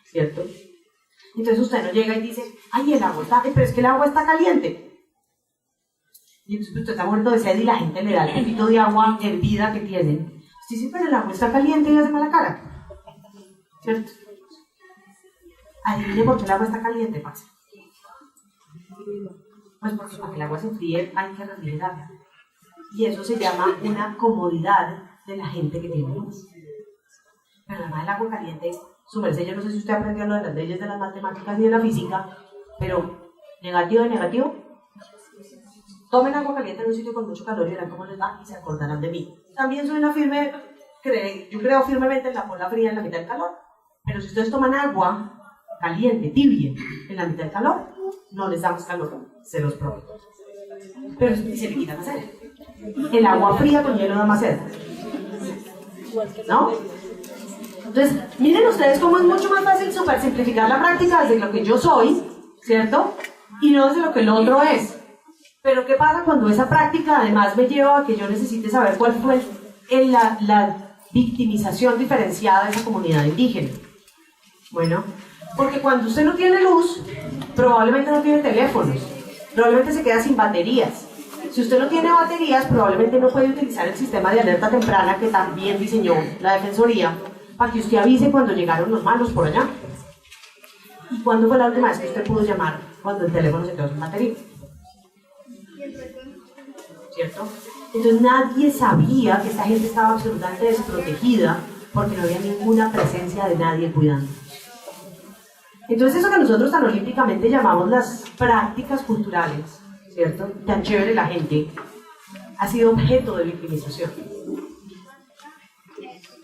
¿cierto? Entonces usted no llega y dice, ay, el agua está, pero es que el agua está caliente. Y entonces usted está muerto de sed y la gente le da el poquito de agua hervida que tienen. Usted dice, pero el agua está caliente y hace mala cara, ¿cierto? Adivine por qué el agua está caliente, parce. Pues porque para que el agua se enfríe hay que refrigerarla. Y eso se llama una comodidad de la gente que tiene luz. Pero además el agua caliente, su merced, yo no sé si usted aprendió lo de las leyes de las matemáticas y de la física, pero negativo de negativo, tomen agua caliente en un sitio con mucho calor y verán cómo les va y se acordarán de mí. También soy una firme, yo creo firmemente en la bola fría en la mitad del calor, pero si ustedes toman agua caliente, tibia, en la mitad del calor, no les da más calor, se los prometo. Pero se le quita la sed. El agua fría con hielo da más sed, ¿no? Entonces, miren ustedes cómo es mucho más fácil super simplificar la práctica desde lo que yo soy, ¿cierto? Y no desde lo que el otro es. Pero ¿qué pasa cuando esa práctica además me lleva a que yo necesite saber cuál fue la victimización diferenciada de esa comunidad indígena? Bueno, porque cuando usted no tiene luz, probablemente no tiene teléfonos, probablemente se queda sin baterías. Si usted no tiene baterías, probablemente no puede utilizar el sistema de alerta temprana que también diseñó la Defensoría para que usted avise cuando llegaron los malos por allá. ¿Y cuándo fue la última vez que usted pudo llamar cuando el teléfono se quedó sin batería? ¿Cierto? Entonces nadie sabía que esta gente estaba absolutamente desprotegida porque no había ninguna presencia de nadie cuidando. Entonces eso que nosotros tan olímpicamente llamamos las prácticas culturales, ¿cierto? Tan chévere la gente, ha sido objeto de victimización.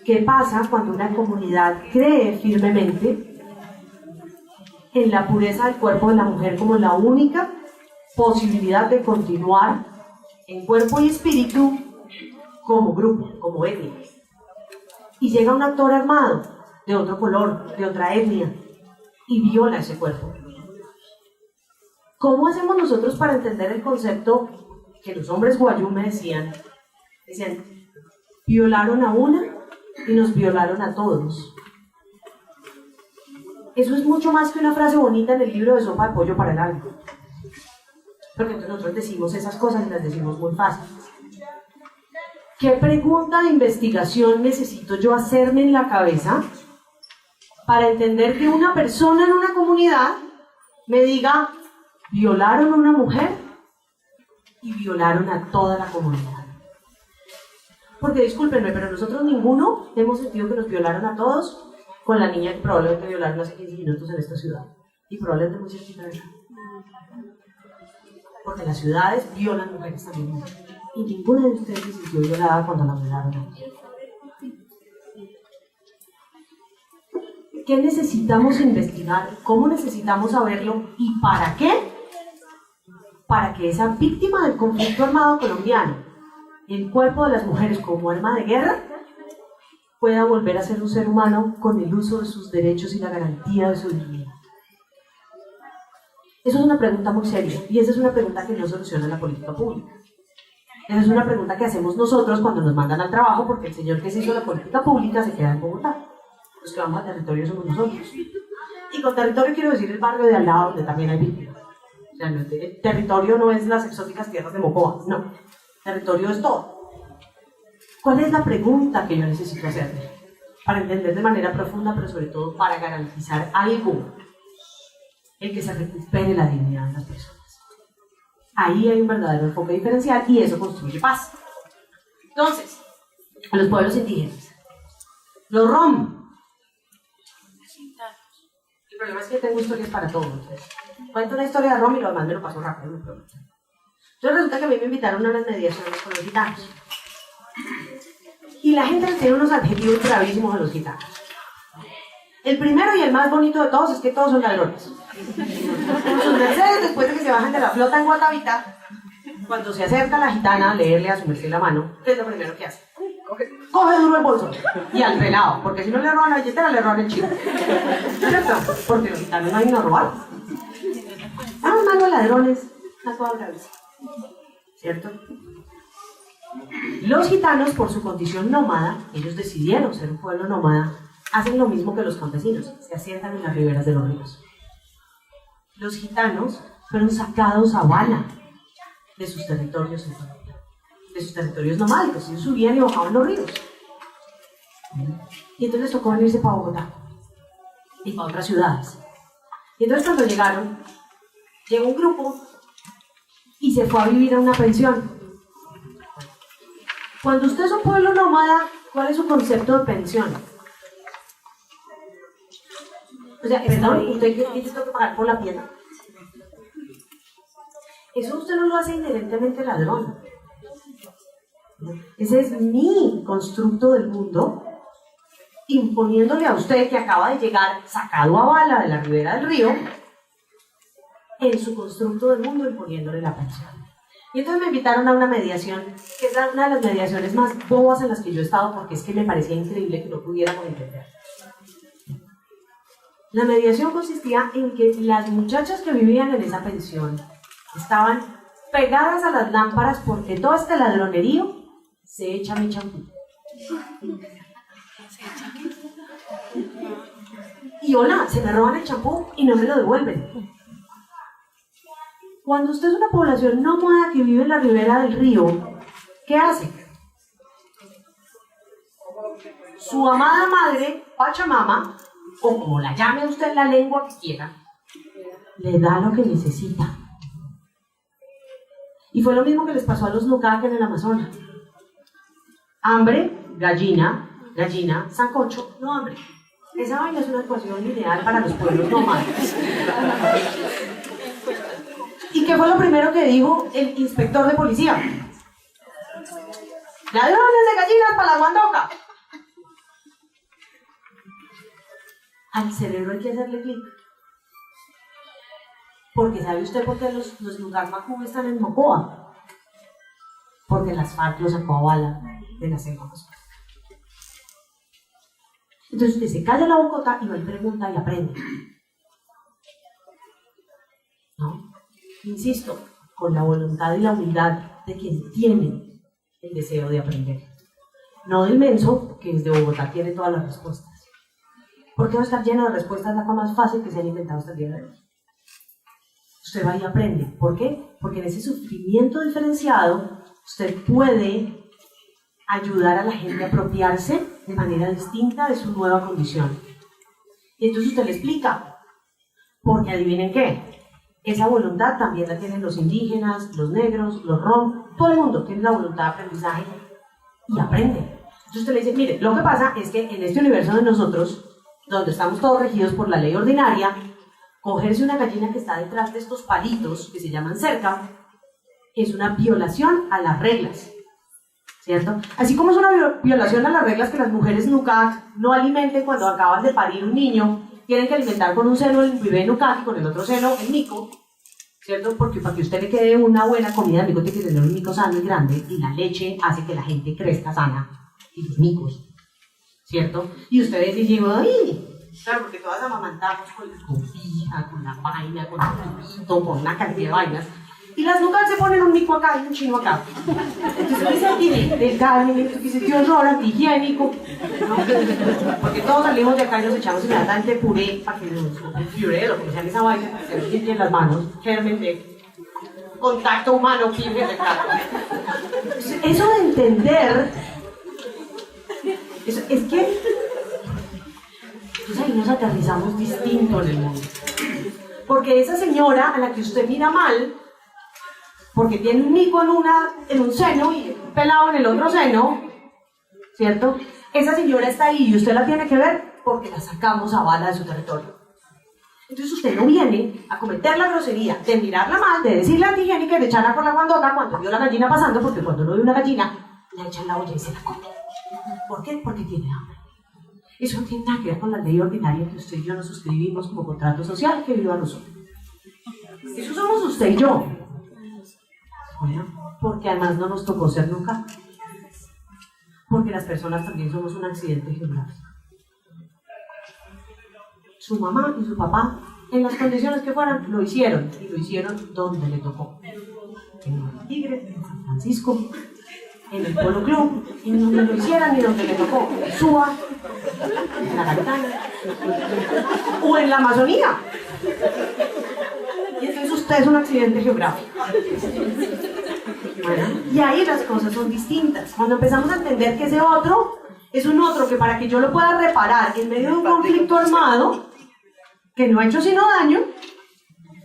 ¿Qué pasa cuando una comunidad cree firmemente en la pureza del cuerpo de la mujer como la única posibilidad de continuar en cuerpo y espíritu como grupo, como etnia? Y llega un actor armado de otro color, de otra etnia, y viola ese cuerpo. ¿Cómo hacemos nosotros para entender el concepto que los hombres guayú me decían, violaron a una y nos violaron a todos? Eso es mucho más que una frase bonita en el libro de sopa de pollo para el alma. Porque entonces nosotros decimos esas cosas y las decimos muy fácil. ¿Qué pregunta de investigación necesito yo hacerme en la cabeza para entender que una persona en una comunidad me diga, violaron a una mujer y violaron a toda la comunidad? Porque discúlpenme, pero nosotros ninguno hemos sentido que nos violaron a todos con la niña que probablemente violaron hace 15 minutos en esta ciudad. Y probablemente muy cerquita de acá. Porque las ciudades violan mujeres también. Y ninguna de ustedes se sintió violada cuando la violaron a ella. ¿Qué necesitamos investigar? ¿Cómo necesitamos saberlo? ¿Y para qué? Para que esa víctima del conflicto armado colombiano, el cuerpo de las mujeres como arma de guerra, pueda volver a ser un ser humano con el uso de sus derechos y la garantía de su dignidad. Eso es una pregunta muy seria, y esa es una pregunta que no soluciona la política pública. Esa es una pregunta que hacemos nosotros cuando nos mandan al trabajo, porque el señor que se hizo la política pública se queda en Bogotá. Los que vamos al territorio somos nosotros. Y con territorio quiero decir el barrio de al lado, donde también hay víctimas. O sea, el territorio no es las exóticas tierras de Mocoa, no. Territorio es todo. ¿Cuál es la pregunta que yo necesito hacerme? Para entender de manera profunda, pero sobre todo para garantizar algo. El que se recupere la dignidad de las personas. Ahí hay un verdadero enfoque diferencial y eso construye paz. Entonces, a los pueblos indígenas, los rom. El problema es que tengo historias para todos. Cuento una historia de rom y lo demás me lo paso rápido. Entonces resulta que a mí me invitaron a unas mediaciones con los gitanos. Y la gente tiene unos adjetivos bravísimos a los gitanos. El primero y el más bonito de todos es que todos son ladrones. Sus mercedes, después de que se bajan de la flota en Guatavita, cuando se acerca la gitana a leerle a su merced la mano, ¿qué es lo primero que hace? Coge duro el bolso y al pelado, porque si no le roban la billetera, le roban el chivo. ¿Cierto? Porque los gitanos no hay a robar. Estamos malos ladrones, está todo gravísimo. ¿Cierto? Los gitanos, por su condición nómada, ellos decidieron ser un pueblo nómada, hacen lo mismo que los campesinos, se asientan en las riberas de los ríos. Los gitanos fueron sacados a bala de sus territorios nomádicos. Ellos subían y bajaban los ríos. Y entonces les tocó venirse para Bogotá y para otras ciudades. Y entonces cuando llegaron, llegó un grupo y se fue a vivir a una pensión. Cuando usted es un pueblo nómada, ¿cuál es su concepto de pensión? O sea, perdón, ¿usted qué tiene que pagar por la piedra? Eso usted no lo hace inherentemente ladrón. Ese es mi constructo del mundo, imponiéndole a usted que acaba de llegar sacado a bala de la ribera del río, en su constructo del mundo, imponiéndole la pensión. Y entonces me invitaron a una mediación, que es una de las mediaciones más bobas en las que yo he estado, porque es que me parecía increíble que no pudiéramos entender. La mediación consistía en que las muchachas que vivían en esa pensión estaban pegadas a las lámparas porque todo este ladronerío se echa mi champú. Y hola, se me roban el champú y no me lo devuelven. Cuando usted es una población nómada que vive en la ribera del río, ¿qué hace? Su amada madre, Pachamama, o como la llame usted en la lengua que quiera, le da lo que necesita. Y fue lo mismo que les pasó a los Nukak en el Amazonas. Hambre, gallina, sancocho, no hambre. Esa vaina es una ecuación lineal para los pueblos nómadas. ¿Y qué fue lo primero que dijo el inspector de policía? ¡Ladrones de gallinas para la guandoca! Al cerebro hay que hacerle clic. Porque ¿sabe usted por qué los Nukak Makú están en Mocoa? Porque las FARC los sacó a bala de la selva. Entonces usted se calla la bocota y va y pregunta y aprende. ¿No? Insisto, con la voluntad y la humildad de quien tiene el deseo de aprender. No del menso, que desde Bogotá tiene todas las respuestas. Porque va a estar lleno de respuestas, la cosa más fácil que se han inventado hasta el día de hoy. Usted va y aprende. ¿Por qué? Porque en ese sufrimiento diferenciado, usted puede ayudar a la gente a apropiarse de manera distinta de su nueva condición. Y entonces usted le explica. Porque adivinen qué. Esa voluntad también la tienen los indígenas, los negros, los rom, todo el mundo tiene la voluntad de aprendizaje y aprende. Entonces usted le dice, mire, lo que pasa es que en este universo de nosotros, donde estamos todos regidos por la ley ordinaria, cogerse una gallina que está detrás de estos palitos que se llaman cerca, es una violación a las reglas, ¿cierto? Así como es una violación a las reglas que las mujeres Nukak no alimenten cuando acaban de parir un niño, tienen que alimentar con un seno el bebé Nukak y con el otro seno el mico, ¿cierto? Porque para que usted le quede una buena comida, el mico tiene que tener un mico sano y grande, y la leche hace que la gente crezca sana, y los micos, ¿cierto? Y ustedes dicen, ¡ay! Claro, porque todas amamantamos con la cobija, con la vaina, con el tubito, con una cantidad de vainas. Y las Nukak se ponen un mico acá y un chino acá. Entonces dice aquí de carne, dice, Dios, no, antihigiénico. ¿No? Porque todos salimos de acá y nos echamos inmediatamente puré, para que nos puré, lo que sea esa vaina, para que se nos limpien las manos, germen de contacto humano, fibra de carne. Eso de entender, es que entonces ahí nos aterrizamos distinto en el mundo. Porque esa señora a la que usted mira mal, porque tiene un mico en un seno y un pelado en el otro seno, ¿cierto? Esa señora está ahí y usted la tiene que ver porque la sacamos a bala de su territorio. Entonces usted no viene a cometer la grosería de mirarla mal, de decirle antihigiénica y de echarla por la guandota cuando vio la gallina pasando, porque cuando no ve una gallina, la echa en la olla y se la come. ¿Por qué? Porque tiene hambre. Eso no tiene nada que ver con la ley ordinaria que usted y yo nos suscribimos como contrato social que viva nosotros. Eso somos usted y yo. Bueno, porque además no nos tocó ser nunca. Porque las personas también somos un accidente geográfico. Su mamá y su papá, en las condiciones que fueran, lo hicieron. Y lo hicieron donde le tocó. En Tigre, en San Francisco, en el Polo Club, y donde lo hicieran y donde le tocó, suba, en la Garitana, o en la Amazonía. Y entonces usted es un accidente geográfico. Bueno, y ahí las cosas son distintas. Cuando empezamos a entender que ese otro es un otro que para que yo lo pueda reparar en medio de un conflicto armado, que no ha hecho sino daño,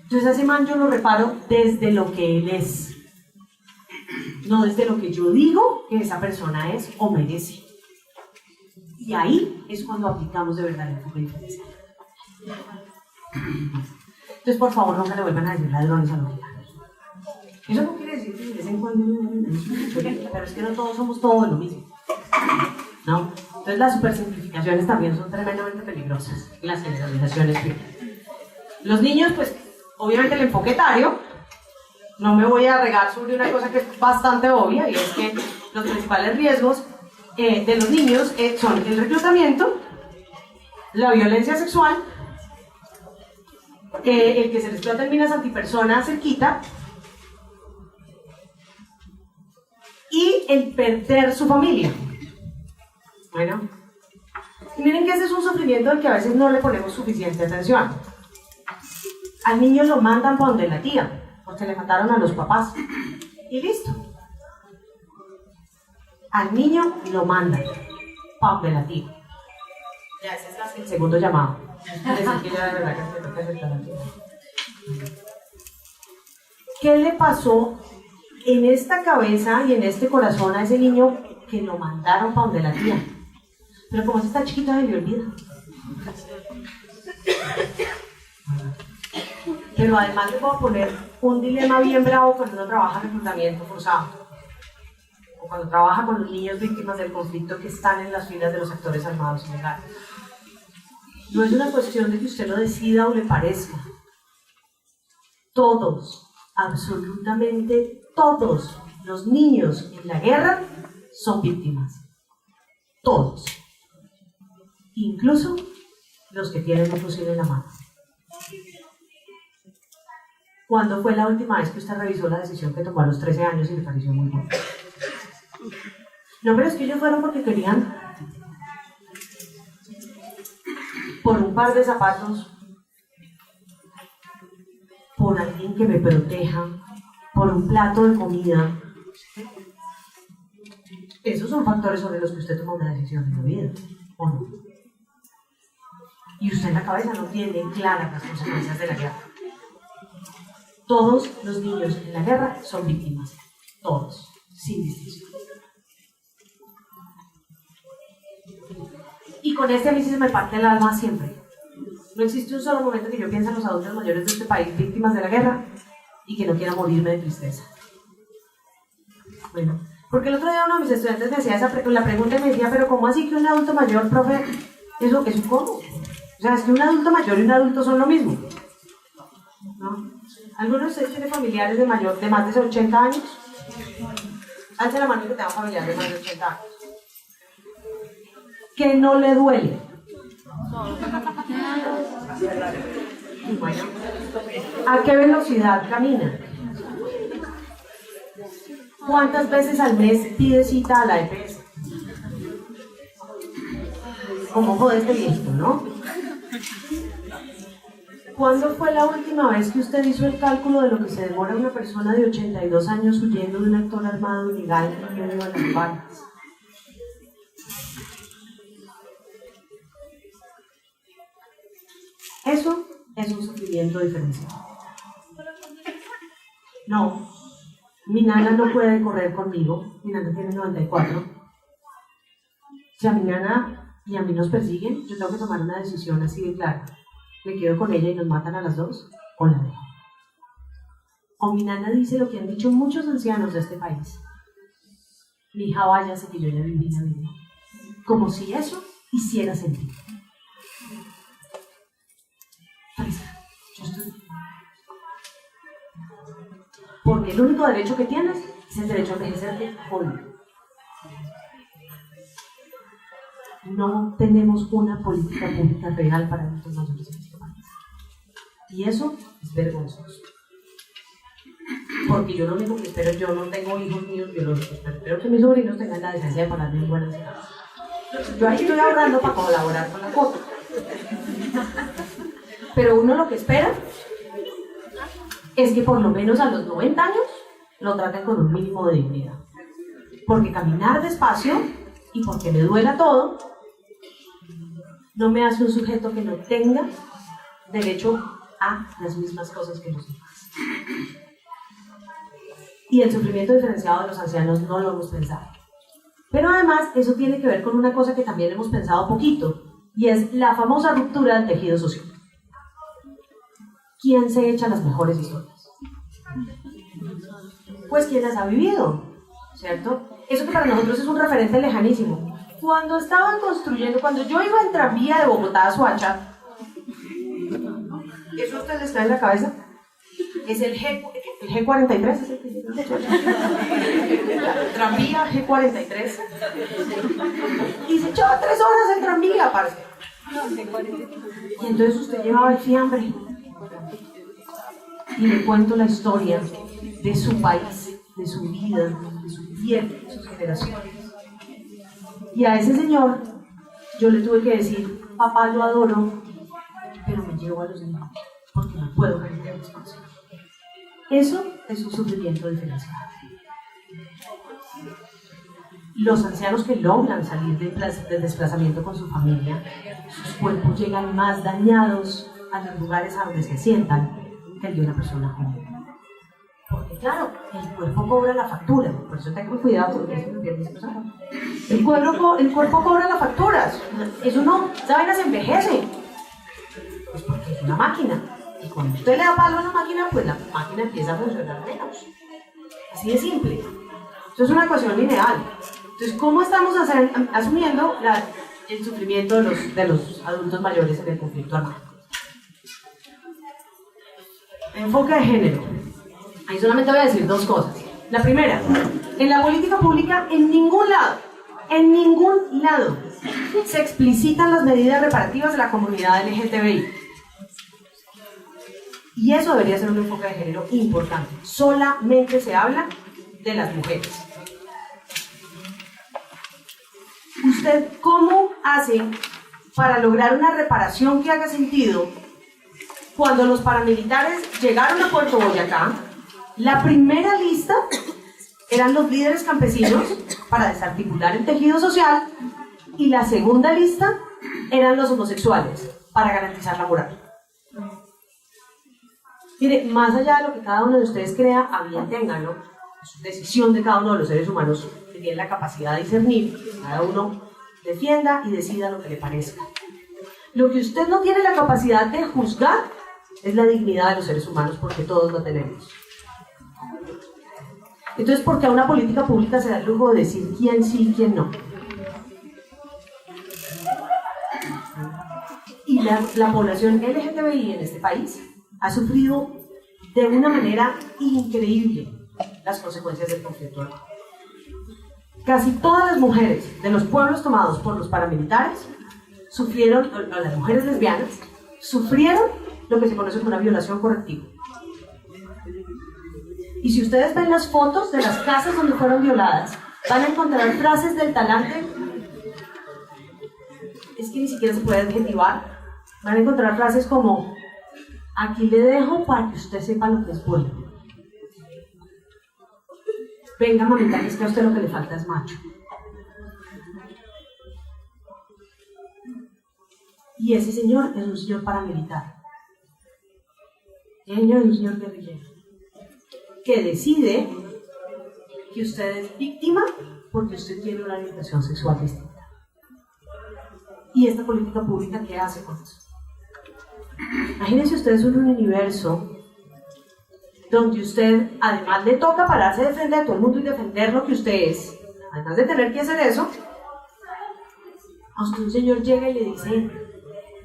entonces a ese man yo lo reparo desde lo que él es, no desde lo que yo digo que esa persona es o merece. Y ahí es cuando aplicamos de verdad el enfoque diferencial. Entonces, por favor, nunca le vuelvan a decir ladrones a los viajeros. Eso no quiere decir que de vez en cuando, pero es que no todos somos todos lo mismo, ¿no? Entonces, las supersimplificaciones también son tremendamente peligrosas, y las generalizaciones. Los niños, pues, obviamente el enfoque etario, no me voy a regar sobre una cosa que es bastante obvia, y es que los principales riesgos de los niños son el reclutamiento, la violencia sexual, el que se les exploten minas antipersonas cerquita, y el perder su familia. Bueno, y miren que ese es un sufrimiento al que a veces no le ponemos suficiente atención. Al niño lo mandan para donde la tía, porque le mataron a los papás, y listo. Al niño lo mandan para donde la tía. Ya, ese es el segundo llamado. ¿Qué le pasó en esta cabeza y en este corazón a ese niño que lo mandaron para donde la tía? Pero como está chiquito, se le olvida. Pero además le puedo poner un dilema bien bravo cuando uno trabaja en reclutamiento forzado, o cuando trabaja con los niños víctimas del conflicto que están en las filas de los actores armados ilegales. No es una cuestión de que usted lo decida o le parezca. Todos, absolutamente todos los niños en la guerra son víctimas. Todos. Incluso los que tienen un fusil en la mano. ¿Cuándo fue la última vez que usted revisó la decisión que tomó a los 13 años y le pareció muy buena? No, pero es que ellos fueron porque querían por un par de zapatos, por alguien que me proteja, por un plato de comida. Esos son factores sobre los que usted toma una decisión en la vida, ¿o no? Y usted en la cabeza no tiene claras las consecuencias de la guerra. Todos los niños en la guerra son víctimas, todos, sin distinción. Y con este a mí sí se me parte el alma siempre. No existe un solo momento que yo piense en los adultos mayores de este país víctimas de la guerra y que no quiera morirme de tristeza. Bueno, porque el otro día uno de mis estudiantes me hacía la pregunta y me decía, pero ¿cómo así que un adulto mayor, profe? ¿Eso cómo? O sea, es que un adulto mayor y un adulto son lo mismo, ¿no? ¿Alguno de ustedes tiene familiares de más de 80 años? Alce la mano que tenga familiares de más de 80 años. ¿Qué no le duele? Bueno, ¿a qué velocidad camina? ¿Cuántas veces al mes pide cita a la EPS? Como jode este viejito, ¿no? ¿Cuándo fue la última vez que usted hizo el cálculo de lo que se demora una persona de 82 años huyendo de un actor armado ilegal en medio de las balas? Eso es un sufrimiento diferencial. No, mi nana no puede correr conmigo, mi nana tiene 94. Si a mi nana y a mí nos persiguen, yo tengo que tomar una decisión así de clara. ¿Me quedo con ella y nos matan a las dos? ¿O la dejo? O mi nana dice lo que han dicho muchos ancianos de este país. Mi hija, váyase que yo ya viví la vida. Como si eso hiciera sentido. Porque el único derecho que tienes es el derecho a envejecerte conmigo. No tenemos una política pública real para adultos mayores en este país. Y eso es vergonzoso. porque yo lo único que espero, yo no tengo hijos míos biológicos, pero espero que mis sobrinos tengan la decencia de pagarme un buen enseñanza. Yo ahí estoy ahorrando para colaborar con la cuota. Pero uno lo que espera es que por lo menos a los 90 años lo traten con un mínimo de dignidad. Porque caminar despacio y porque me duela todo, no me hace un sujeto que no tenga derecho a las mismas cosas que los demás. Y el sufrimiento diferenciado de los ancianos no lo hemos pensado. Pero además eso tiene que ver con una cosa que también hemos pensado poquito, y es la famosa ruptura del tejido social. ¿Quién se echa las mejores historias? Pues quien las ha vivido, ¿cierto? Eso que para nosotros es un referente lejanísimo. Cuando estaban construyendo, cuando yo iba en tranvía de Bogotá a Soacha, ¿eso a ustedes les trae en la cabeza? Es el G43, ¿es el que se llama? Tranvía G43. Y se echaba 3 horas en tranvía, parce. Y entonces usted llevaba el fiambre. Y le cuento la historia de su país, de su vida, de su tierra, de sus generaciones. Y a ese señor yo le tuve que decir: papá, lo adoro, pero me llevo a los niños porque no puedo cambiar el espacio. Eso es un sufrimiento diferenciado. Los ancianos que logran salir del desplazamiento con su familia, sus cuerpos llegan más dañados a los lugares a donde se sientan que el de una persona joven. Porque claro, el cuerpo cobra la factura, por eso tengo cuidado porque eso me pierde cosas. El cuerpo cobra las facturas. Eso no, esa vaina se envejece. Pues porque es una máquina. Y cuando usted le da palo a la máquina, pues la máquina empieza a funcionar menos. Así de simple. Eso es una ecuación lineal. Entonces, ¿cómo estamos asumiendo el sufrimiento de los adultos mayores en el conflicto armado? Enfoque de género. Ahí solamente voy a decir 2 cosas. La primera, en la política pública, en ningún lado, se explicitan las medidas reparativas de la comunidad LGTBI. Y eso debería ser un enfoque de género importante. Solamente se habla de las mujeres. ¿Usted cómo hace para lograr una reparación que haga sentido cuando los paramilitares llegaron a Puerto Boyacá? La primera lista eran los líderes campesinos para desarticular el tejido social y la segunda lista eran los homosexuales para garantizar la moral. Mire, más allá de lo que cada uno de ustedes crea, a bien tengan, ¿no? Es decisión de cada uno de los seres humanos que tienen la capacidad de discernir, cada uno defienda y decida lo que le parezca. Lo que usted no tiene la capacidad de juzgar es la dignidad de los seres humanos, porque todos la tenemos. Entonces, ¿por qué a una política pública se da el lujo de decir quién sí y quién no? Y la población LGTBI en este país ha sufrido de una manera increíble las consecuencias del conflicto armado. Casi todas las mujeres de los pueblos tomados por los paramilitares sufrieron, o las mujeres lesbianas, sufrieron lo que se conoce como una violación correctiva. Y si ustedes ven las fotos de las casas donde fueron violadas, van a encontrar frases del talante, es que ni siquiera se puede adjetivar, van a encontrar frases como: aquí le dejo para que usted sepa lo que es bueno. Venga, mamita, es que a usted lo que le falta es macho. Y ese señor es un señor paramilitar. Ese señor es un señor guerrillero que decide que usted es víctima porque usted tiene una orientación sexual distinta. ¿Y esta política pública qué hace con eso? Imagínense ustedes un universo donde usted, además le toca pararse de frente a todo el mundo y defender lo que usted es, además de tener que hacer eso, a usted un señor llega y le dice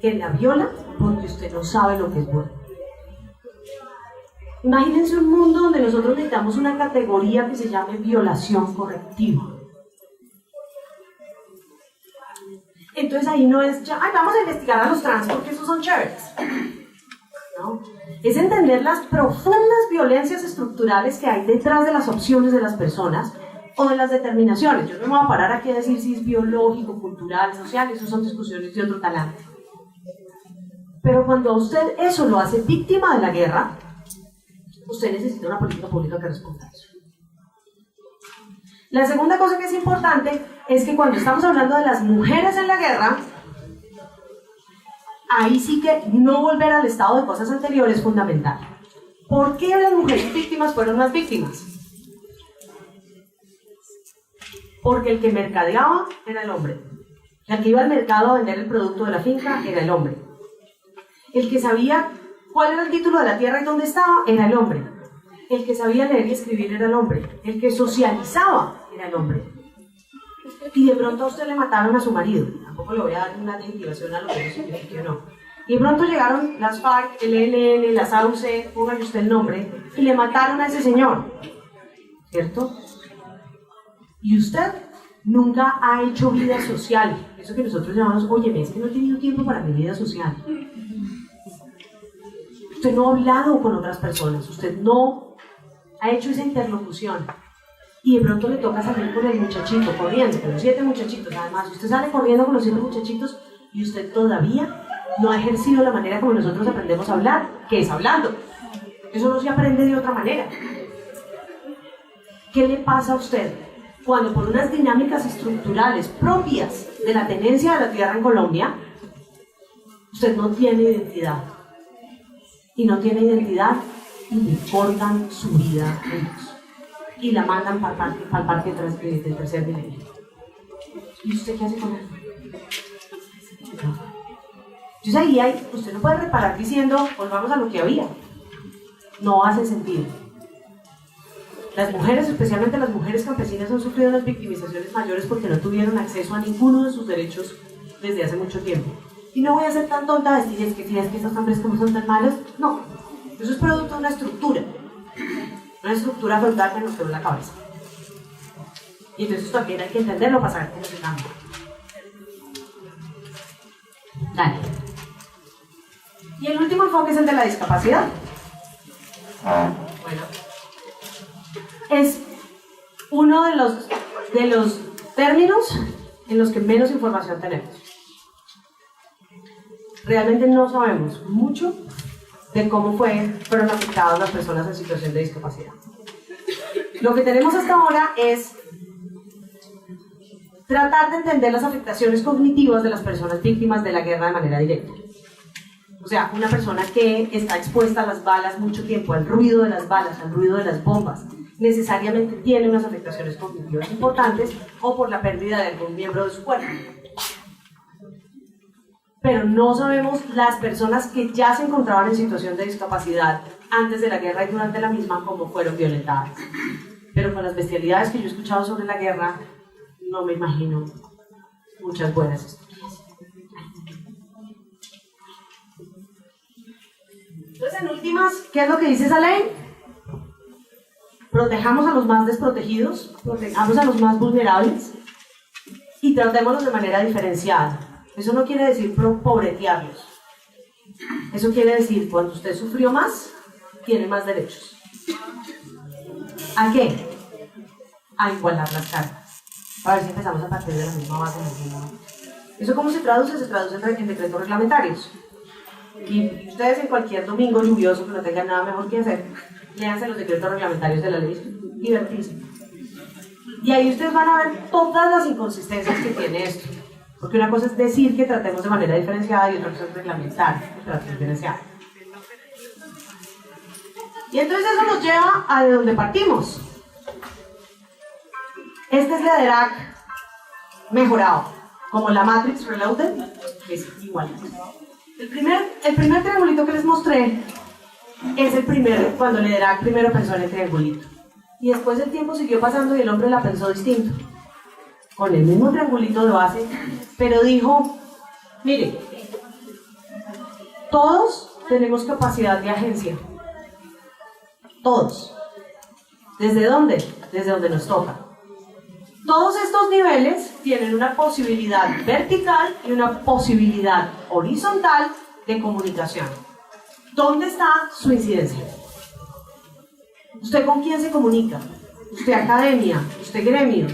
que la viola porque usted no sabe lo que es bueno. Imagínense un mundo donde nosotros necesitamos una categoría que se llame violación correctiva. Entonces ahí no es ya, ay, vamos a investigar a los trans porque esos son chéveres. ¿no? Es entender las profundas violencias estructurales que hay detrás de las opciones de las personas o de las determinaciones. Yo no me voy a parar aquí a decir si es biológico, cultural, social, eso son discusiones de otro talante. Pero cuando usted eso lo hace víctima de la guerra, usted necesita una política pública que responda a eso. La segunda cosa que es importante es que cuando estamos hablando de las mujeres en la guerra, ahí sí que no volver al estado de cosas anteriores es fundamental. ¿Por qué las mujeres víctimas fueron más víctimas? Porque el que mercadeaba era el hombre. El que iba al mercado a vender el producto de la finca era el hombre. El que sabía cuál era el título de la tierra y dónde estaba era el hombre. El que sabía leer y escribir era el hombre. El que socializaba era el hombre. Y de pronto a usted le mataron a su marido. Tampoco le voy a dar una adjetivación a lo que eso significa, no. Y de pronto llegaron las FARC, el ELN, las AUC, póngale usted el nombre, y le mataron a ese señor. ¿Cierto? Y usted nunca ha hecho vida social. Eso que nosotros llamamos, oye, es que no he tenido tiempo para mi vida social. Usted no ha hablado con otras personas, usted no ha hecho esa interlocución. Y de pronto le toca salir con el muchachito, corriendo, con los 7 muchachitos. Además, usted sale corriendo con los 7 muchachitos y usted todavía no ha ejercido la manera como nosotros aprendemos a hablar, que es hablando. Eso no se aprende de otra manera. ¿Qué le pasa a usted cuando por unas dinámicas estructurales propias de la tenencia de la tierra en Colombia, usted no tiene identidad? Y no tiene identidad y le cortan su vida en dos. Y la mandan para el parque del tercer milenio. ¿Y usted qué hace con él? Entonces ahí usted no puede reparar diciendo, volvamos a lo que había. No hace sentido. Las mujeres, especialmente las mujeres campesinas, han sufrido unas victimizaciones mayores porque no tuvieron acceso a ninguno de sus derechos desde hace mucho tiempo. Y no voy a ser tan tonta de decir que esos hombres como son tan malos. No, eso es producto de una estructura frontal que nos quedó en la cabeza. Y entonces esto también hay que entenderlo para saber cómo se cambia. Dale. Y el último enfoque es el de la discapacidad. Bueno, es uno de los términos en los que menos información tenemos. Realmente no sabemos mucho de cómo fueron afectadas las personas en situación de discapacidad. Lo que tenemos hasta ahora es tratar de entender las afectaciones cognitivas de las personas víctimas de la guerra de manera directa. O sea, una persona que está expuesta a las balas mucho tiempo, al ruido de las balas, al ruido de las bombas, necesariamente tiene unas afectaciones cognitivas importantes o por la pérdida de algún miembro de su cuerpo. Pero no sabemos las personas que ya se encontraban en situación de discapacidad antes de la guerra y durante la misma cómo fueron violentadas. Pero con las bestialidades que yo he escuchado sobre la guerra, no me imagino muchas buenas historias. Entonces, en últimas, ¿qué es lo que dice esa ley? Protejamos a los más desprotegidos, protejamos a los más vulnerables y tratémoslos de manera diferenciada. Eso no quiere decir pobretearlos. Eso quiere decir, cuando usted sufrió más, tiene más derechos. ¿A qué? A igualar las cargas. A ver si empezamos a partir de la misma base. ¿Eso cómo se traduce? Se traduce en decretos reglamentarios. Y ustedes en cualquier domingo lluvioso que no tengan nada mejor que hacer, léanse los decretos reglamentarios de la ley. Divertísimo. Y ahí ustedes van a ver todas las inconsistencias que tiene esto. Porque una cosa es decir que tratemos de manera diferenciada y otra cosa es reglamentar que tratemos diferenciada. Y entonces eso nos lleva a de donde partimos. Este es la DERAC mejorado, como la Matrix Reloaded, que es igual. El primer triangulito que les mostré es el primero, cuando el DERAC primero pensó en el triangulito. Y después el tiempo siguió pasando y el hombre la pensó distinto. Con el mismo triangulito de base, pero dijo, mire, todos tenemos capacidad de agencia. Todos. ¿Desde dónde? Desde donde nos toca. Todos estos niveles tienen una posibilidad vertical y una posibilidad horizontal de comunicación. ¿Dónde está su incidencia? ¿Usted con quién se comunica? ¿Usted academia? ¿Usted gremios?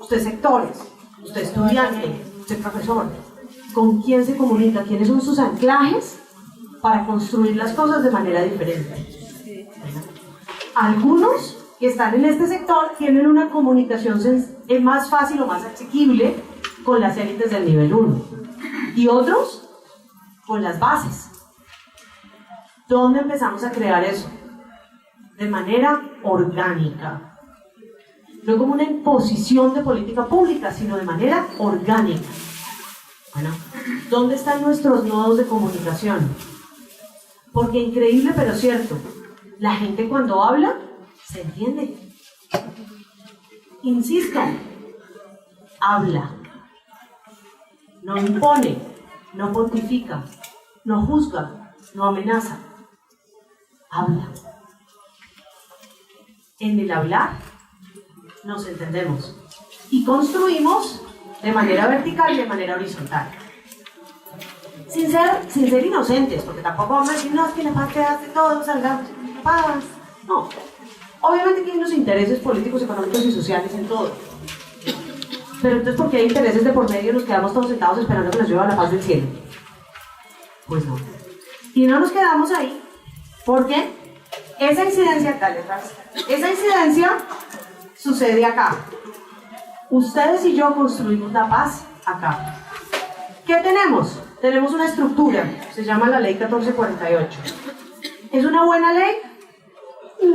¿Usted sectores? ¿Usted estudiante? ¿Usted profesor? ¿Con quién se comunica? ¿Quiénes son sus anclajes para construir las cosas de manera diferente? Algunos que están en este sector tienen una comunicación más fácil o más asequible con las élites del nivel 1 y otros con las bases. ¿Dónde empezamos a crear eso? De manera orgánica, no como una imposición de política pública, sino de manera orgánica. Bueno, ¿dónde están nuestros nodos de comunicación? Porque increíble pero cierto, la gente cuando habla se entiende. Insisto, habla, no impone, no pontifica, no juzga, no amenaza, habla. En el hablar nos entendemos y construimos de manera vertical y de manera horizontal. Sin ser inocentes, porque tampoco vamos a decir, no, es que la parte hace todo, salgamos paz. No. Obviamente que hay unos intereses políticos, económicos y sociales en todo. Pero entonces, ¿por qué hay intereses de por medio? Nos quedamos todos sentados esperando que nos llueva la paz del cielo. Pues no. Y no nos quedamos ahí, porque esa incidencia, esa incidencia sucede acá. Ustedes y yo construimos la paz acá. ¿Qué tenemos? Tenemos una estructura, se llama la Ley 1448. ¿Es una buena ley?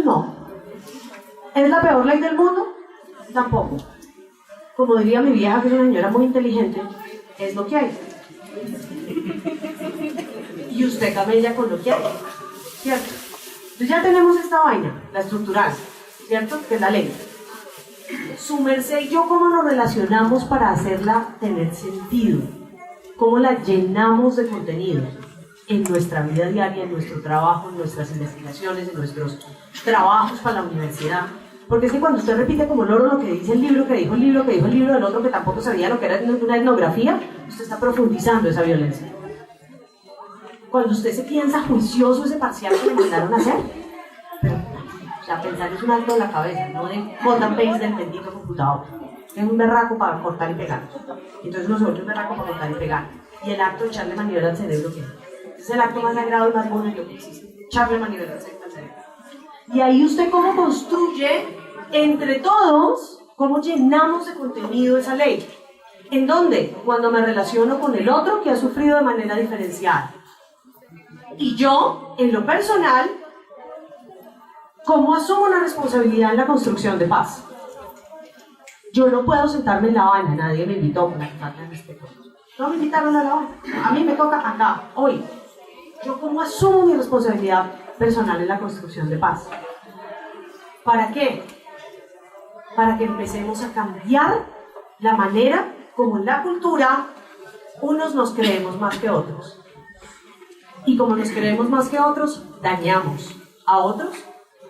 No. ¿Es la peor ley del mundo? Tampoco. Como diría mi vieja, que es una señora muy inteligente, es lo que hay. Y usted camella con lo que hay, ¿cierto? Entonces ya tenemos esta vaina, la estructural, ¿cierto? Que es la ley. Su merced y yo, ¿cómo nos relacionamos para hacerla tener sentido? ¿Cómo la llenamos de contenido en nuestra vida diaria, en nuestro trabajo, en nuestras investigaciones, en nuestros trabajos para la universidad? Porque es que cuando usted repite como loro lo que dice el libro, que dijo el libro, que dijo el libro del otro, que tampoco sabía lo que era una etnografía, usted está profundizando esa violencia. Cuando usted se piensa juicioso ese parcial que le mandaron a hacer, pero, o sea, pensar es un acto de la cabeza, no de cut and paste del bendito computador. Es un berraco para cortar y pegar. Entonces uno se vuelve un berraco para cortar y pegar. Y el acto de echarle manivela al cerebro, ¿qué? Es el acto más sagrado y más bonito que existe. Echarle manivela al cerebro. Y ahí usted cómo construye entre todos, cómo llenamos de contenido esa ley. ¿En dónde? Cuando me relaciono con el otro que ha sufrido de manera diferenciada. Y yo, en lo personal, ¿cómo asumo una responsabilidad en la construcción de paz? Yo no puedo sentarme en La Habana, nadie me invitó con la falta de respeto. No me invitaron a La Habana, a mí me toca acá, hoy. ¿Yo cómo asumo mi responsabilidad personal en la construcción de paz? ¿Para qué? Para que empecemos a cambiar la manera como en la cultura unos nos creemos más que otros. Y como nos creemos más que otros, dañamos a otros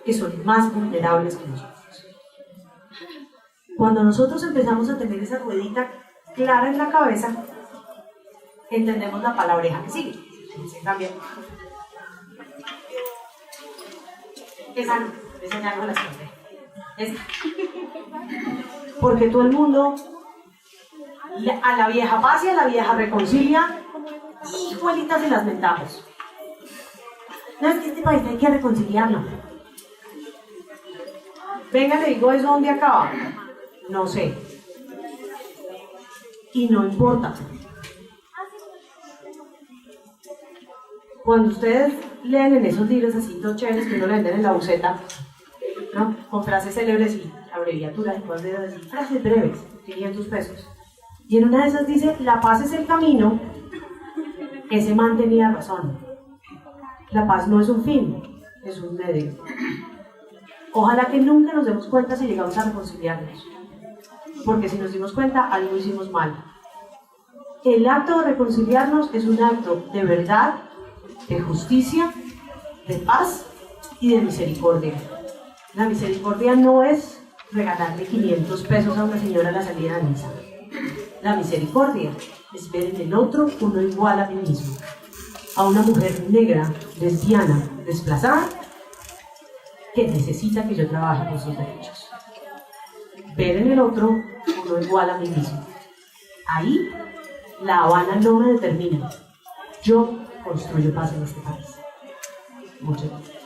que son más vulnerables que nosotros. Cuando nosotros empezamos a tener esa ruedita clara en la cabeza, entendemos la palabreja que sigue. Se cambia. Esa ya no la escondé. Esta. Porque todo el mundo a la vieja paz y a la vieja reconcilia, hijuelitas de las ventajas. No, es que este país hay que reconciliarlo. Venga, le digo eso, ¿dónde acaba? No sé. Y no importa. Cuando ustedes leen en esos libros así, dos chéveres que uno le venden en la buceta, ¿no? Con frases célebres y abreviaturas y cosas de decir, frases breves, 500 pesos. Y en una de esas dice, la paz es el camino. Ese man tenía razón. La paz no es un fin, es un medio. Ojalá que nunca nos demos cuenta si llegamos a reconciliarnos. Porque si nos dimos cuenta, algo hicimos mal. El acto de reconciliarnos es un acto de verdad, de justicia, de paz y de misericordia. La misericordia no es regalarle 500 pesos a una señora a la salida de misa. La misericordia es ver en el otro uno igual a mí mismo, a una mujer negra, lesbiana, desplazada, que necesita que yo trabaje por sus derechos. Ver en el otro uno igual a mí mismo. Ahí, La Habana no me determina. Yo construyo paz en este país. Muchas gracias.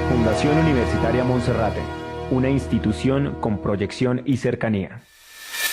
Fundación Universitaria Monserrate, una institución con proyección y cercanía.